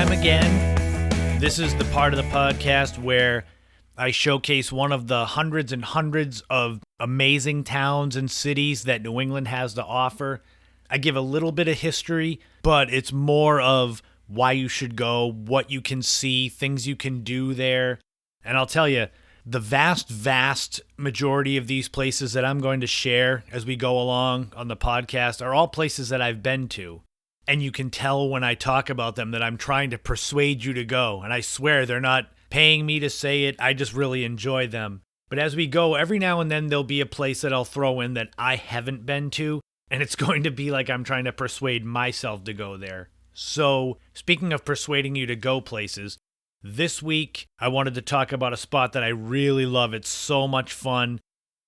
time again. This is the part of the podcast where I showcase one of the hundreds and hundreds of amazing towns and cities that New England has to offer. I give a little bit of history, but it's more of why you should go, what you can see, things you can do there. And I'll tell you, the vast majority of these places that I'm going to share as we go along on the podcast are all places that I've been to. And you can tell when I talk about them that I'm trying to persuade you to go. And I swear they're not paying me to say it. I just really enjoy them. But as we go, every now and then there'll be a place that I'll throw in that I haven't been to. And it's going to be like I'm trying to persuade myself to go there. So, speaking of persuading you to go places, this week I wanted to talk about a spot that I really love. It's so much fun.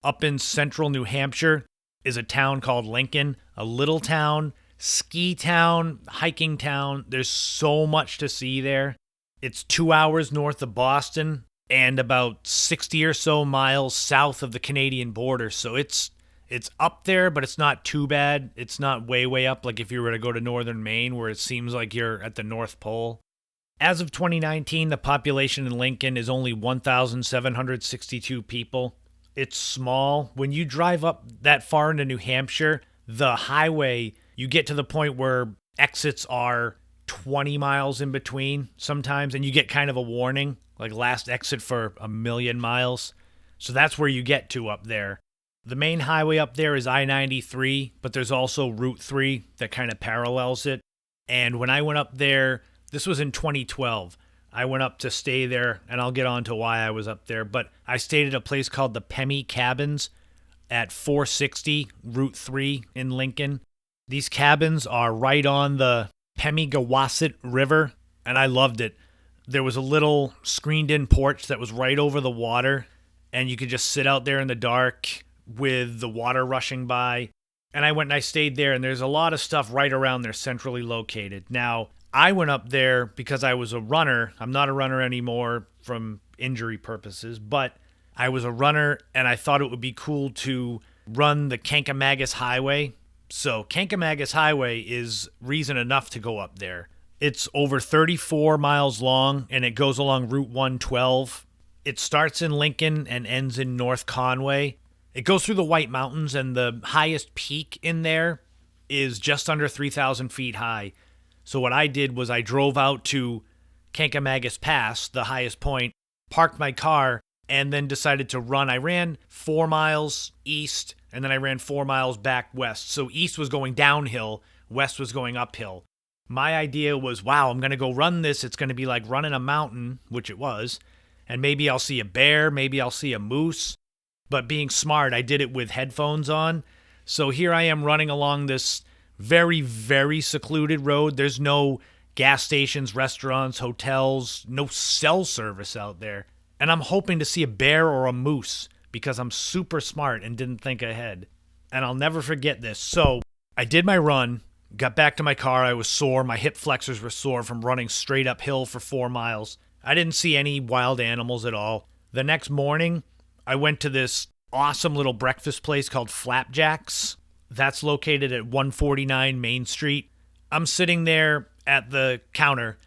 Up in central New Hampshire is a town called Lincoln, a little town, ski town, hiking town. There's so much to see there. It's 2 hours north of Boston and about 60 or so miles south of the Canadian border. So it's up there, but it's not too bad. It's not way up like if you were to go to northern Maine where it seems like you're at the North Pole. As of 2019, the population in Lincoln is only 1,762 people. It's small. When you drive up that far into New Hampshire, the highway, you get to the point where exits are 20 miles in between sometimes, and you get kind of a warning, like last exit for 1,000,000 miles. So that's where you get to up there. The main highway up there is I-93, but there's also Route 3 that kind of parallels it. And when I went up there, this was in 2012. I went up to stay there, and I'll get on to why I was up there. But I stayed at a place called the Pemmy Cabins at 460 Route 3 in Lincoln. These cabins are right on the Pemigewasset River, and I loved it. There was a little screened-in porch that was right over the water, and you could just sit out there in the dark with the water rushing by. And I went and I stayed there, and there's a lot of stuff right around there centrally located. Now, I went up there because I was a runner. I'm not a runner anymore from injury purposes, but I was a runner, and I thought it would be cool to run the Kancamagus Highway. So Kancamagus Highway is reason enough to go up there. It's over 34 miles long, and it goes along Route 112. It starts in Lincoln and ends in North Conway. It goes through the White Mountains, and the highest peak in there is just under 3,000 feet high. So what I did was I drove out to Kancamagus Pass, the highest point, parked my car, and then decided to run. I ran 4 miles east, and then I ran 4 miles back west. So east was going downhill, west was going uphill. My idea was, wow, I'm going to go run this. It's going to be like running a mountain, which it was, and maybe I'll see a bear, maybe I'll see a moose. But being smart, I did it with headphones on. So here I am running along this very secluded road. There's no gas stations, restaurants, hotels, no cell service out there. And I'm hoping to see a bear or a moose because I'm super smart and didn't think ahead. And I'll never forget this. So I did my run, got back to my car. I was sore. My hip flexors were sore from running straight uphill for 4 miles. I didn't see any wild animals at all. The next morning, I went to this awesome little breakfast place called Flapjacks. That's located at 149 Main Street. I'm sitting there at the counter.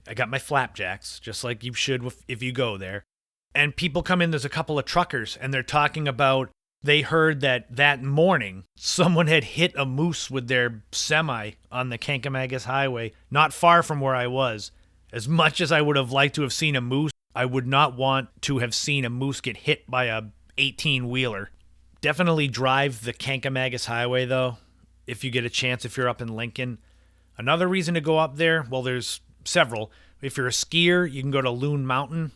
I got my flapjacks, just like you should if you go there. And people come in, there's a couple of truckers, and they're talking about they heard that morning someone had hit a moose with their semi on the Kancamagus Highway, not far from where I was. As much as I would have liked to have seen a moose, I would not want to have seen a moose get hit by a 18-wheeler. Definitely drive the Kancamagus Highway, though, if you get a chance, if you're up in Lincoln. Another reason to go up there, well, there's several. If you're a skier, you can go to Loon Mountain,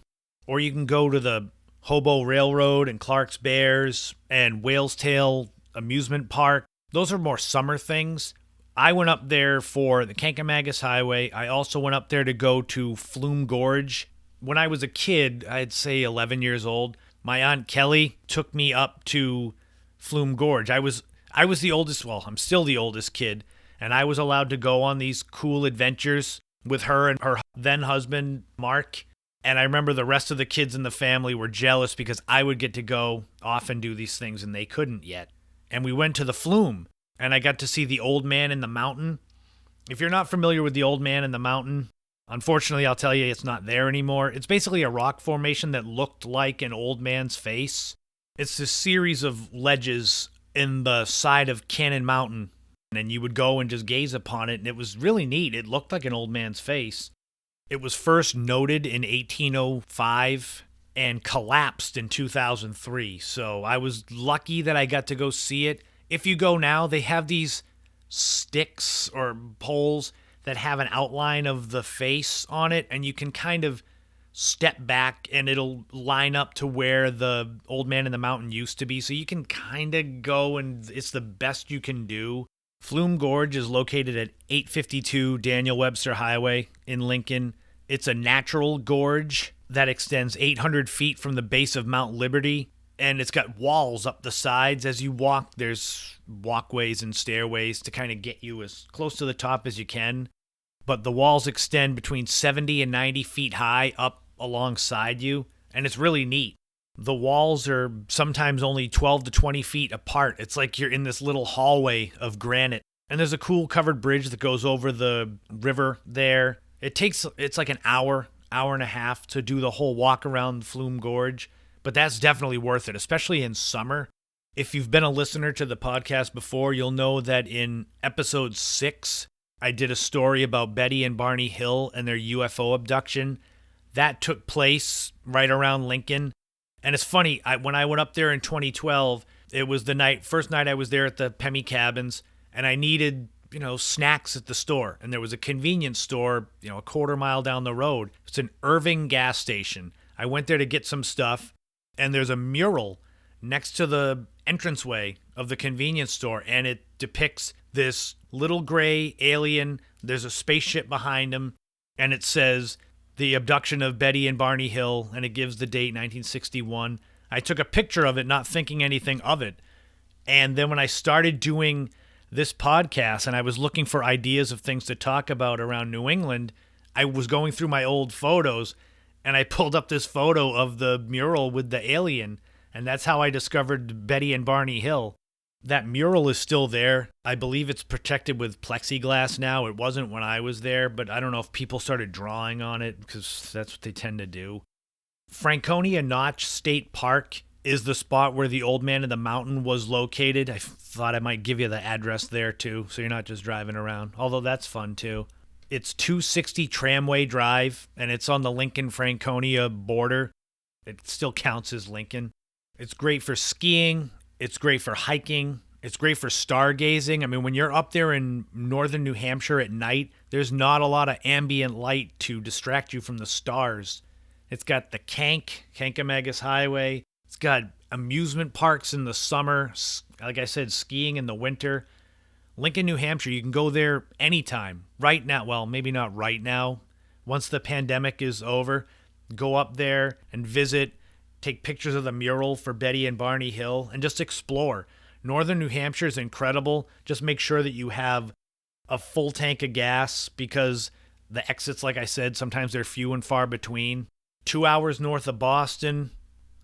or you can go to the Hobo Railroad and Clark's Bears and Whale's Tail Amusement Park. Those are more summer things. I went up there for the Kancamagus Highway. I also went up there to go to Flume Gorge. When I was a kid, I'd say 11 years old, my Aunt Kelly took me up to Flume Gorge. I was the oldest, well, I'm still the oldest kid, and I was allowed to go on these cool adventures with her and her then husband, Mark. And I remember the rest of the kids in the family were jealous because I would get to go off and do these things and they couldn't yet. And we went to the Flume, and I got to see the Old Man in the Mountain. If you're not familiar with the Old Man in the Mountain, Unfortunately, I'll tell you, it's not there anymore. It's basically a rock formation that looked like an old man's face. It's this series of ledges in the side of Cannon Mountain, and you would go and just gaze upon it, and it was really neat. It looked like an old man's face. It was first noted in 1805 and collapsed in 2003, so I was lucky that I got to go see it. If you go now, they have these sticks or poles that have an outline of the face on it, and you can kind of step back and it'll line up to where the old man in the mountain used to be, so you can kind of go, and it's the best you can do. Flume Gorge is located at 852 Daniel Webster Highway in Lincoln. It's a natural gorge that extends 800 feet from the base of Mount Liberty, and it's got walls up the sides as you walk. There's walkways and stairways to kind of get you as close to the top as you can, but the walls extend between 70 and 90 feet high up alongside you, and it's really neat. The walls are sometimes only 12 to 20 feet apart. It's like you're in this little hallway of granite, and there's a cool covered bridge that goes over the river there. It's like an hour and a half to do the whole walk around Flume Gorge, but that's definitely worth it, especially in summer. If you've been a listener to the podcast before, you'll know that in episode 6, I did a story about Betty and Barney Hill and their UFO abduction. That took place right around Lincoln. And it's funny, when I went up there in 2012, it was the first night I was there at the Pemmy Cabins, and I needed, snacks at the store. And there was a convenience store, a quarter mile down the road. It's an Irving gas station. I went there to get some stuff, and there's a mural next to the entranceway of the convenience store, and it depicts this little gray alien. There's a spaceship behind him, and it says the abduction of Betty and Barney Hill, and it gives the date 1961. I took a picture of it, not thinking anything of it. And then when I started doing this podcast and I was looking for ideas of things to talk about around New England, I was going through my old photos, and I pulled up this photo of the mural with the alien, and that's how I discovered Betty and Barney Hill. That mural is still there. I believe it's protected with plexiglass now. It wasn't when I was there, but I don't know if people started drawing on it because that's what they tend to do. Franconia Notch State Park is the spot where the old man in the mountain was located. I thought I might give you the address there too, so you're not just driving around, although that's fun too. It's 260 Tramway Drive, and it's on the Lincoln-Franconia border. It still counts as Lincoln. It's great for skiing. It's great for hiking. It's great for stargazing. I mean, when you're up there in northern New Hampshire at night, there's not a lot of ambient light to distract you from the stars. It's got the Kancamagus Highway. It's got amusement parks in the summer. Like I said, skiing in the winter. Lincoln, New Hampshire, you can go there anytime. Right now, well, maybe not right now. Once the pandemic is over, go up there and visit. Take pictures of the mural for Betty and Barney Hill, and just explore. Northern New Hampshire is incredible. Just make sure that you have a full tank of gas, because the exits, like I said, sometimes they're few and far between. 2 hours north of Boston,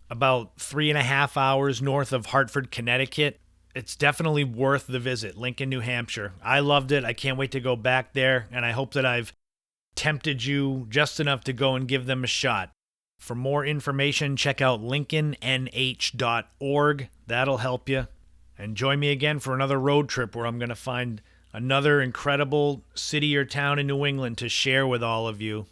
about 3.5 hours north of Hartford, Connecticut. It's definitely worth the visit, Lincoln, New Hampshire. I loved it. I can't wait to go back there, and I hope that I've tempted you just enough to go and give them a shot. For more information, check out lincolnnh.org. That'll help you. And join me again for another road trip where I'm going to find another incredible city or town in New England to share with all of you.